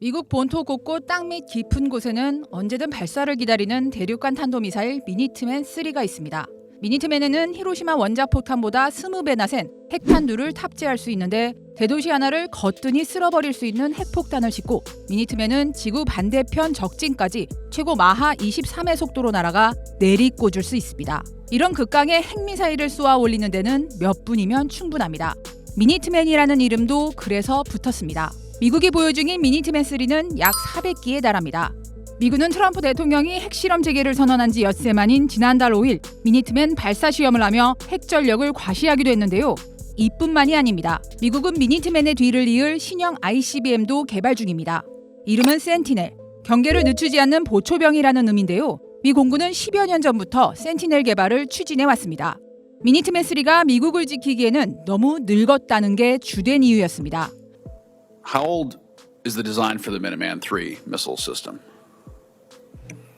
미국 본토 곳곳 땅 밑 깊은 곳에는 언제든 발사를 기다리는 대륙간 탄도미사일 미니트맨 3가 있습니다. 미니트맨에는 히로시마 원자폭탄보다 20배나 센 핵탄두를 탑재할 수 있는데 대도시 하나를 거뜬히 쓸어버릴 수 있는 핵폭탄을 싣고 미니트맨은 지구 반대편 적진까지 최고 마하 23의 속도로 날아가 내리꽂을 수 있습니다. 이런 극강의 핵미사일을 쏘아 올리는 데는 몇 분이면 충분합니다. 미니트맨이라는 이름도 그래서 붙었습니다. 미국이 보유 중인 미니트맨 3는 약 400기에 달합니다. 미국은 트럼프 대통령이 핵실험 재개를 선언한 지 엿새 만인 지난달 5일 미니트맨 발사 시험을 하며 핵 전력을 과시하기도 했는데요. 이뿐만이 아닙니다. 미국은 미니트맨의 뒤를 이을 신형 ICBM도 개발 중입니다. 이름은 센티넬, 경계를 늦추지 않는 보초병이라는 의미인데요. 미 공군은 10여 년 전부터 센티넬 개발을 추진해왔습니다. 미니트맨 3가 미국을 지키기에는 너무 늙었다는 게 주된 이유였습니다. How old is the design for the Minuteman III missile system?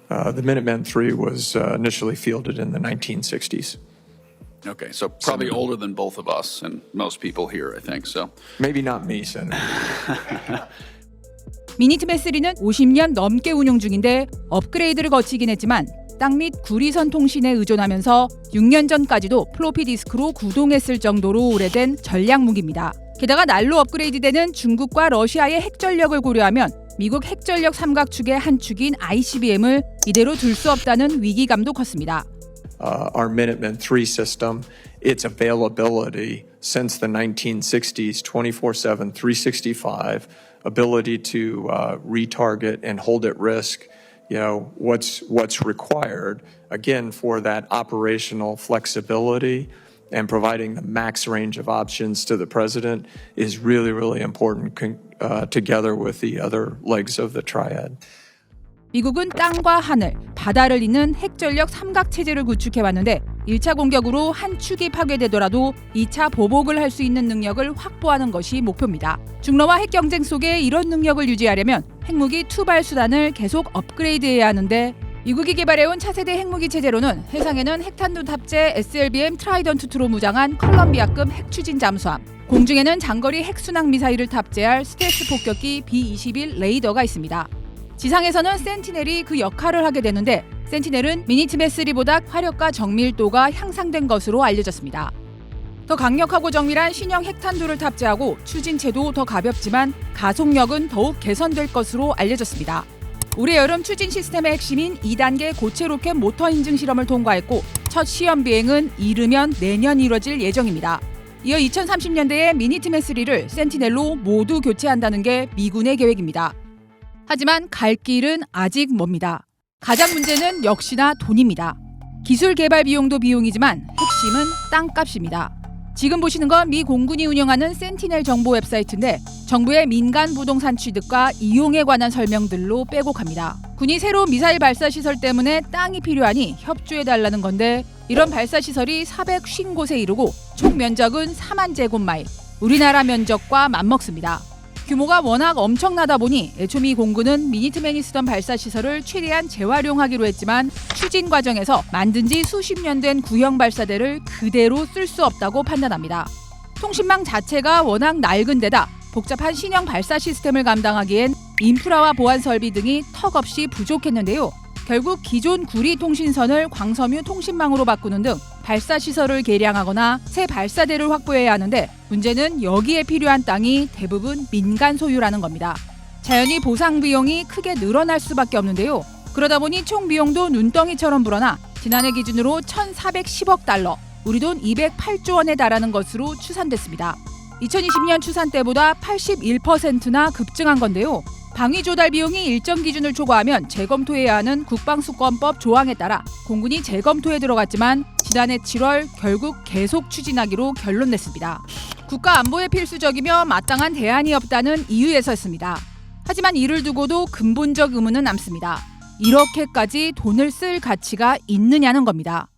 The Minuteman III was initially fielded in the 1960s. Okay, so probably older than both of us and most people here, I think. So Maybe not me, Senator. 미니트맨 3는 50년 넘게 운용 중인데 업그레이드를 거치긴 했지만 땅 및 구리선 통신에 의존하면서 6년 전까지도 플로피 디스크로 구동했을 정도로 오래된 전략 무기입니다. 게다가 날로 업그레이드되는 중국과 러시아의 핵전력을 고려하면 미국 핵전력 삼각축의 한 축인 ICBM을 이대로 둘 수 없다는 위기감도 컸습니다. Our Minuteman III system, its availability since the 1960s, 24/7, 365, ability to retarget and hold at risk, what's required, again, for that operational flexibility and providing the max range of options to the president is really, really important together with the other legs of the triad. 미국은 땅과 하늘, 바다를 잇는 핵전력 삼각체제를 구축해왔는데 1차 공격으로 한 축이 파괴되더라도 2차 보복을 할 수 있는 능력을 확보하는 것이 목표입니다. 중러와 핵 경쟁 속에 이런 능력을 유지하려면 핵무기 투발 수단을 계속 업그레이드해야 하는데 미국이 개발해온 차세대 핵무기 체제로는 해상에는 핵탄두 탑재 SLBM 트라이던트2로 무장한 컬럼비아급 핵추진 잠수함, 공중에는 장거리 핵순항 미사일을 탑재할 스텔스 폭격기 B-21 레이더가 있습니다. 지상에서는 센티넬이 그 역할을 하게 되는데 센티넬은 미니트맨 3보다 화력과 정밀도가 향상된 것으로 알려졌습니다. 더 강력하고 정밀한 신형 핵탄두를 탑재하고 추진체도 더 가볍지만 가속력은 더욱 개선될 것으로 알려졌습니다. 올해 여름 추진 시스템의 핵심인 2단계 고체 로켓 모터 인증 실험을 통과했고 첫 시험 비행은 이르면 내년 이뤄질 예정입니다. 이어 2030년대에 미니트맨 3를 센티넬로 모두 교체한다는 게 미군의 계획입니다. 하지만 갈 길은 아직 멉니다. 가장 문제는 역시나 돈입니다. 기술 개발 비용도 비용이지만 핵심은 땅값입니다. 지금 보시는 건 미 공군이 운영하는 센티넬 정보 웹사이트인데 정부의 민간 부동산 취득과 이용에 관한 설명들로 빼곡합니다. 군이 새로운 미사일 발사 시설 때문에 땅이 필요하니 협조해달라는 건데 이런 발사 시설이 450곳에 이르고 총 면적은 4만 제곱마일, 우리나라 면적과 맞먹습니다. 규모가 워낙 엄청나다 보니 애초 미 공군은 미니트맨이 쓰던 발사 시설을 최대한 재활용하기로 했지만 추진 과정에서 만든 지 수십 년 된 구형 발사대를 그대로 쓸 수 없다고 판단합니다. 통신망 자체가 워낙 낡은 데다 복잡한 신형 발사 시스템을 감당하기엔 인프라와 보안 설비 등이 턱없이 부족했는데요. 결국 기존 구리 통신선을 광섬유 통신망으로 바꾸는 등 발사 시설을 개량하거나 새 발사대를 확보해야 하는데 문제는 여기에 필요한 땅이 대부분 민간 소유라는 겁니다. 자연히 보상 비용이 크게 늘어날 수밖에 없는데요. 그러다 보니 총 비용도 눈덩이처럼 불어나 지난해 기준으로 1,410억 달러, 우리 돈 208조 원에 달하는 것으로 추산됐습니다. 2020년 추산 때보다 81%나 급증한 건데요. 방위 조달 비용이 일정 기준을 초과하면 재검토해야 하는 국방수권법 조항에 따라 공군이 재검토에 들어갔지만 지난해 7월 결국 계속 추진하기로 결론냈습니다. 국가 안보에 필수적이며 마땅한 대안이 없다는 이유에서였습니다. 하지만 이를 두고도 근본적 의문은 남습니다. 이렇게까지 돈을 쓸 가치가 있느냐는 겁니다.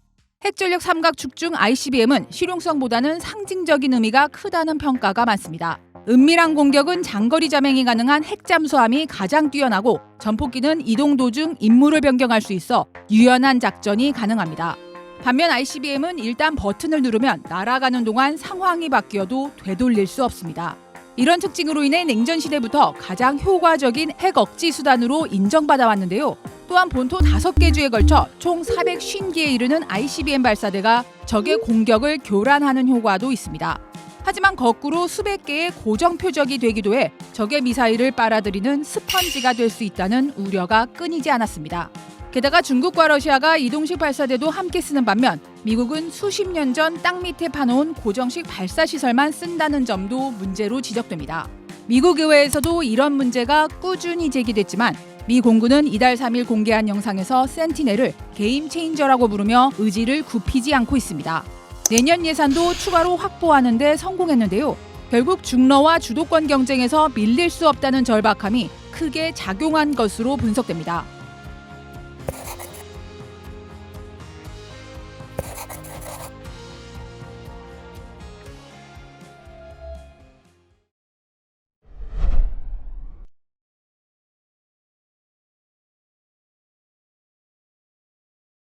핵전력 삼각축 중 ICBM은 실용성보다는 상징적인 의미가 크다는 평가가 많습니다. 은밀한 공격은 장거리 자맹이 가능한 핵잠수함이 가장 뛰어나고 전폭기는 이동 도중 임무를 변경할 수 있어 유연한 작전이 가능합니다. 반면 ICBM은 일단 버튼을 누르면 날아가는 동안 상황이 바뀌어도 되돌릴 수 없습니다. 이런 특징으로 인해 냉전 시대부터 가장 효과적인 핵 억지 수단으로 인정받아 왔는데요. 또한 본토 5개 주에 걸쳐 총 450개에 이르는 ICBM 발사대가 적의 공격을 교란하는 효과도 있습니다. 하지만 거꾸로 수백 개의 고정 표적이 되기도 해 적의 미사일을 빨아들이는 스펀지가 될 수 있다는 우려가 끊이지 않았습니다. 게다가 중국과 러시아가 이동식 발사대도 함께 쓰는 반면 미국은 수십 년 전 땅 밑에 파놓은 고정식 발사 시설만 쓴다는 점도 문제로 지적됩니다. 미국 의회에서도 이런 문제가 꾸준히 제기됐지만 미 공군은 이달 3일 공개한 영상에서 센티넬을 게임 체인저라고 부르며 의지를 굽히지 않고 있습니다. 내년 예산도 추가로 확보하는 데 성공했는데요. 결국 중러와 주도권 경쟁에서 밀릴 수 없다는 절박함이 크게 작용한 것으로 분석됩니다.